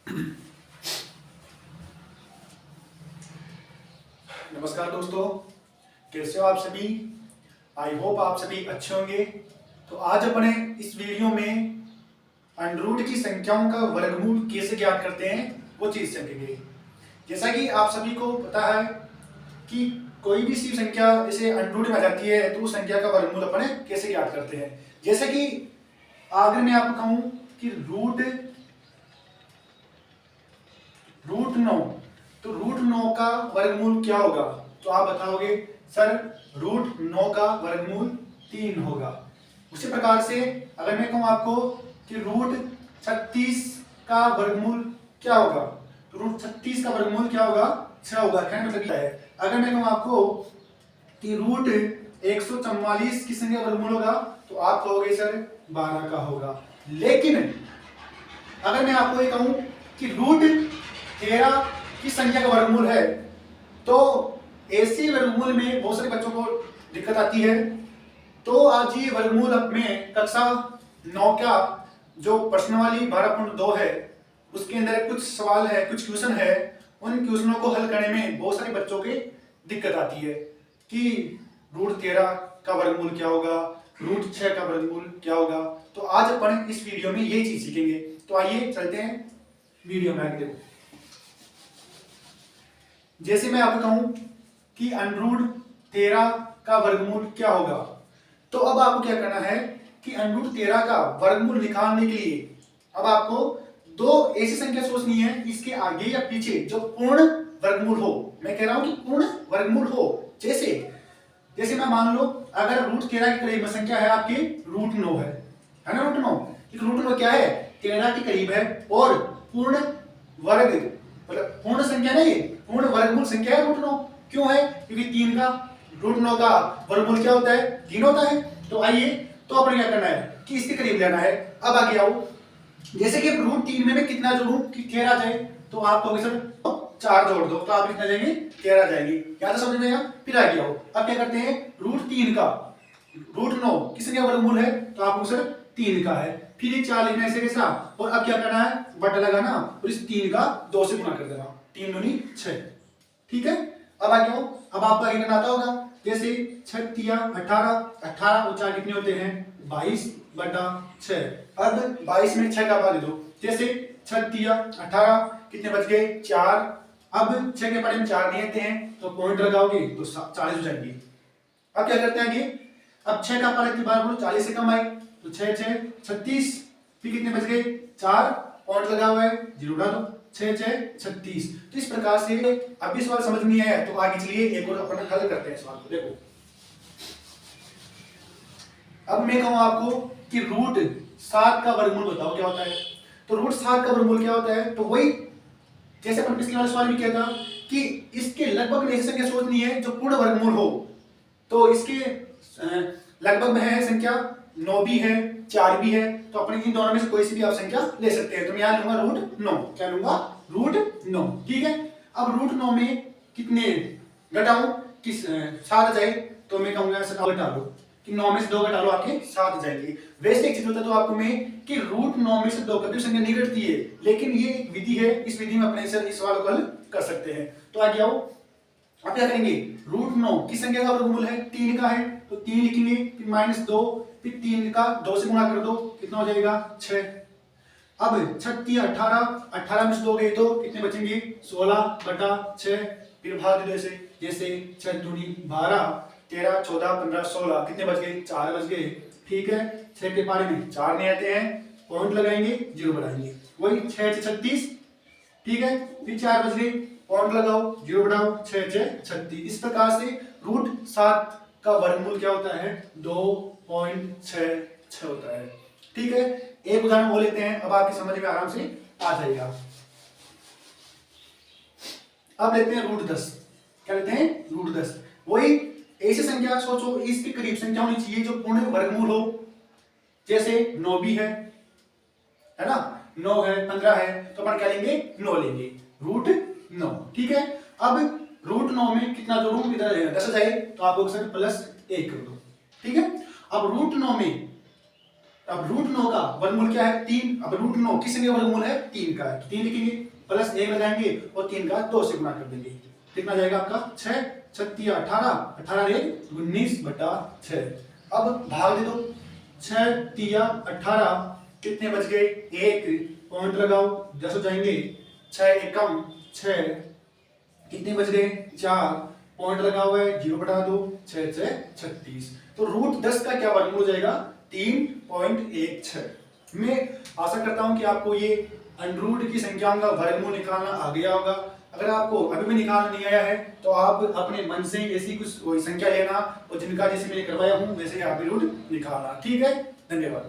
नमस्कार दोस्तों, कैसे हो आप सभी। आई होप आप सभी अच्छे होंगे। तो आज अपने इस वीडियो में अंडर की संख्याओं का वर्गमूल कैसे ज्ञात करते हैं वो चीज सीखेंगे। जैसा कि आप सभी को पता है कि कोई भी सी संख्या जैसे अंडर में आ जाती है तो उस संख्या का वर्गमूल अपने कैसे ज्ञात करते हैं। जैसे कि अगर मैं आपको कहूं कि रूट 9, तो रूट 9 का वर्गमूल क्या होगा, तो आप बताओगे सर रूट 9 का वर्गमूल 3 होगा। उसी प्रकार से अगर मैं कहूं आपको कि रूट 36 का वर्गमूल क्या होगा, तो रूट 36 का वर्गमूल क्या होगा, 6 होगा। कहने मतलब क्या है, अगर मैं कहूं आपको कि रूट 144 की संख्या वर्गमूल होगा तो आप कहोगे सर 12 का होगा। लेकिन अगर मैं आपको ये कहूं कि रूट 13 की संख्या का वर्गमूल है, तो ऐसे वर्गमूल में बहुत सारे बच्चों को दिक्कत आती है। तो आज ये वर्गमूल में कक्षा 9 का जो प्रश्नावली 12.2 है उसके अंदर कुछ सवाल है, कुछ क्वेश्चन है। उन क्वेश्चनों को हल करने में बहुत सारे बच्चों के दिक्कत आती है कि रूट 13 का वर्गमूल क्या होगा, रूट 6 का वर्गमूल क्या होगा। तो आज अपन इस वीडियो में ये चीज सीखेंगे। तो आइए चलते हैं वीडियो में आगे। देखो, जैसे मैं आपको कहूं कि अंडर 13 का वर्गमूल क्या होगा, तो अब आपको क्या करना है कि अंडर 13 का वर्गमूल निकालने के लिए अब आपको दो ऐसी संख्या सोचनी है, इसके आगे या पीछे जो पूर्ण वर्गमूल हो। मैं कह रहा हूं कि पूर्ण वर्गमूल हो। जैसे मैं मान लो अगर रूट 13 के करीब में संख्या है आपकी रूट 9 है ना, रूट 9। रूट 9 क्या है, 13 के करीब है और पूर्ण वर्ग मतलब पूर्ण संख्या नहीं, पूर्ण वर्गमूल संख्या है रूट 9। क्यों है, क्योंकि 3 का रूट 9 का वर्गमूल क्या होता है, 3 होता है। तो आइए, तो अपन क्या करना है कि इसके करीब लेना है। अब आगे आओ, जैसे कि रूट 3 में मैं कितना जोड़ूं कि 13 जाए, तो आप कहोगे सर 4 जोड़ दो, तो आप कितना जाएंगे, 13 जाएंगे। या तो समझ में आया। फिर आगे आओ, अब क्या करते हैं, रूट 3 का रूट 9 की संख्या वर्गमूल है, तो आप सर 3 का है। फिर ये 4 लिखना ऐसे कैसा, और अब क्या करना है, बटा लगाना और इस 3 का 2 से गुणा कर देना, 3 दूनी 6। ठीक है। अब आगे आओ, अब आपको आगे करना आता होगा। जैसे 6 तिया 18, 18 और 4 कितने होते हैं, 22/6। अब 22 में 6 का भाग दे दो। जैसे 6 तिया 18, कितने बच गए, 4। अब 6 के बारे में 4 नहीं आते हैं तो पॉइंट लगाओगे तो 40 हो जाएंगे। अब क्या करते हैं आगे, अब 6 का पाले की बार बोलो 40 से कम आए, तो 6 6 36। फिर कितने बच गए, 4, पॉइंट लगा हुआ है, 0 उड़ा दो, 6 6 36। तो इस प्रकार से अभी सवाल समझ नहीं आया तो आगे चलिए एक और अपन हल करते हैं सवाल को। देखो, अब मैं कहूं आपको कि रूट 7 का वर्गमूल बताओ क्या होता है। तो रूट 7 का वर्गमूल क्या होता है, तो वही जैसे अपन पिछले वाले सवाल में किया था कि इसके लगभग में ऐसी संख्या सोचनी है जो पूर्ण वर्गमूल हो। तो इसके लगभग में है संख्या 9 भी है, 4 भी है, तो अपने इन दोनों में से कोई सी भी आप संख्या ले सकते हैं। तो मैं यहां लूंगा रूट 9। क्या लूंगा, रूट 9। ठीक है। अब रूट 9 में कितने घटाओ कि 7 जाए, तो मैं कहूंगा 7 घटा लो कि 9 में से 2 घटा लो, आपके 7 जाएंगे। वैसे एक चीज होता है तो आपको मैं कि रूट 9 में से 2 कभी संख्या नहीं घटती है, लेकिन ये एक विधि है, इस विधि में अपने इस सवाल को हल कर सकते हैं। तो आगे आओ, अब क्या करेंगे, रूट 9 की संख्या का वर्गमूल है 3 का है, तो 3 लिखेंगे, फिर -2, फिर 3 का 2 से गुणा कर दो, कितना हो जाएगा, 6। अब 6 3 18, 18 में से 2 गए तो कितने बचेंगे, 16/6। फिर भाग दो ऐसे, जैसे 6 दूनी 12, 13 14 15 16, कितने बच गए, 4 बच गए। ठीक है। 6 के पारे में 4 नहीं आते हैं, पॉइंट लगाएंगे, 0 बढ़ाएंगे, वही 6 6 36। ठीक है। फिर 4 बच गए, पॉइंट लगाओ, 0 बढ़ाओ, 6 6 36। इस प्रकार से रूट 7 का वर्गमूल क्या होता है, 2.66 होता है। ठीक है। एक उदाहरण वो लेते हैं, अब आपकी समझ में आराम से आ जाएगा। अब लेते हैं रूट 10। क्या लेते हैं, रूट 10। वही ऐसी संख्या सोचो, इसके करीब संख्या होनी चाहिए जो पूर्ण वर्गमूल हो। जैसे 9 भी है ना, 9 है, 15 है, तो अपन क्या लेंगे, 9 लेंगे, रूट 9। ठीक है। अब रूट 9 में कितना जोड़ूं, इधर 10 जाए तो आपको सर +1 कर दो। ठीक है। अब रूट 9 में अब रूट 9 का वर्गमूल क्या है 3। अब रूट 9 किस संख्या का वर्गमूल है 3 का है, 3 लिखेंगे प्लस 1 लगाएंगे और 3 का 2 से गुणा कर देंगे। कितना जाएगा आपका 6 6 18 18 19/6। अब भाग दे दो 6 तिया 18 कितने बच गए 1 पॉइंट लगाओ 10 हो जाएंगे 6 एकम 6 कितने बच गए 4 पॉइंट लगा हुआ है 0/2 6 6 36। तो रूट 10 का क्या वर्गमूल हो जाएगा 3.16। मैं आशा करता हूं कि आपको ये अंडररूट की संख्याओं का वर्गमूल निकालना आ गया होगा। अगर आपको अभी भी निकालना नहीं आया है तो आप अपने मन से ऐसी कुछ संख्या लेना और जिनका जैसे मैंने करवाया हूं वैसे आप भी रूट निकालना। ठीक है, धन्यवाद।